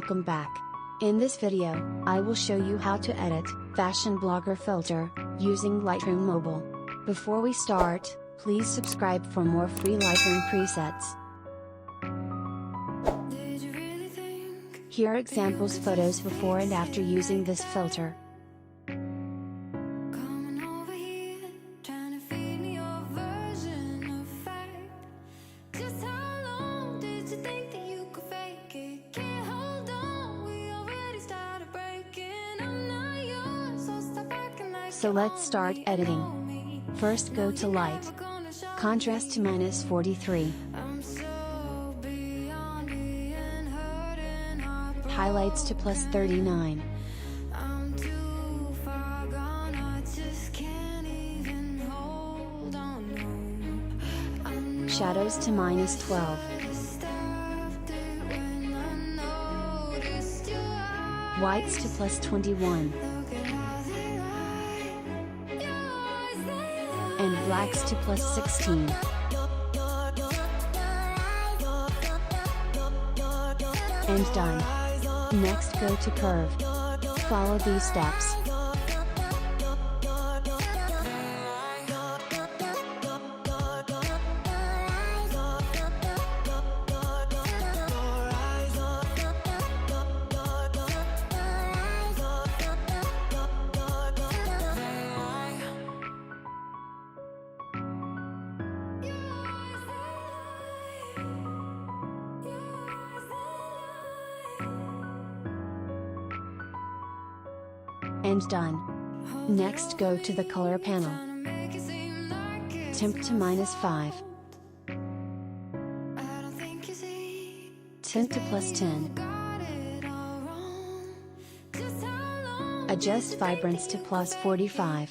welcome back. In this video, I will show you how to edit Fashion Blogger filter using Lightroom Mobile. Before we start, please subscribe for more free Lightroom presets. Here are examples photos before and after using this filter. So let's start editing. First go to Light. Contrast to -43. Highlights to +39. Shadows to -12. Whites to +21. And blacks to +16. And done. Next go to curve. Follow these steps. And done. Next go to the color panel. Temp to -5. Tint to +10. Adjust vibrance to +45.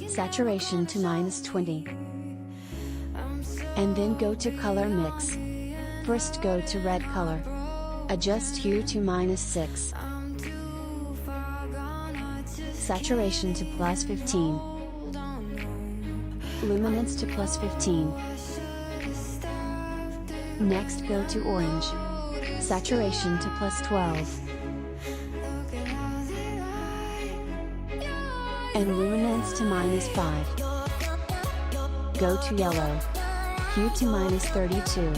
Saturation to -20. And then go to color mix. First go to red color. Adjust hue to -6. Saturation to +15. Luminance to +15. Next go to orange. Saturation to +12. And luminance to -5. Go to yellow. Hue to -32.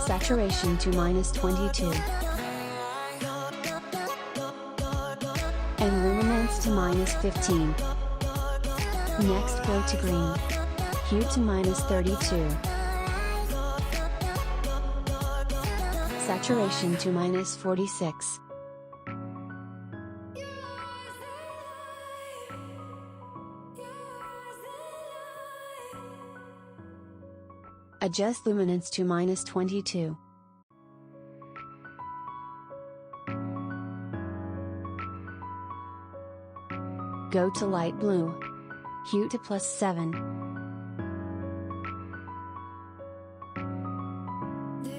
Saturation to -22. And luminance to -15. Next go to green. Hue to -32. Saturation to -46. Adjust luminance to -22. Go to light blue. Hue to +7.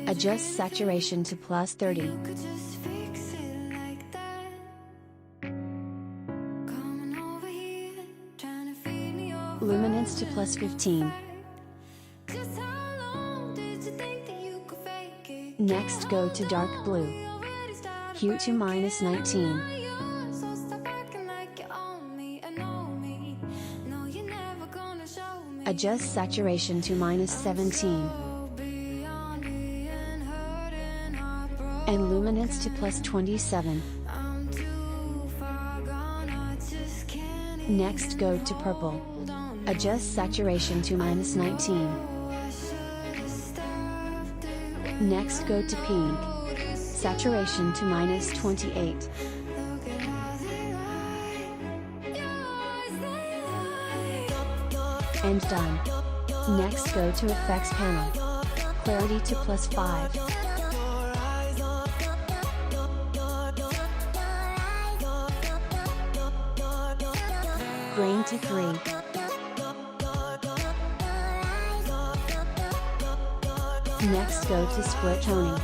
Adjust saturation to +30. Luminance to +15. Next go to dark blue. Hue to -19. Adjust saturation to -17. And luminance to +27. Next go to purple. Adjust saturation to -19. Next go to pink. Saturation to -28. And done. Next go to effects panel. Clarity to +5. Grain to 3. Next go to split toning.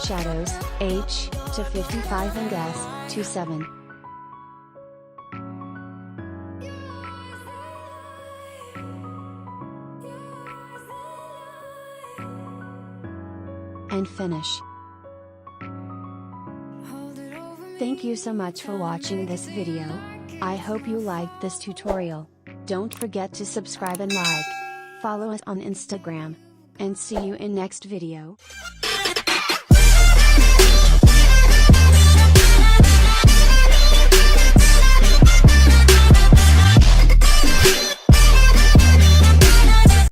Shadows, H to 55 and S to 7. And finish. Thank you so much for watching this video. I hope you liked this tutorial. Don't forget to subscribe and like. Follow us on Instagram. And see you in next video.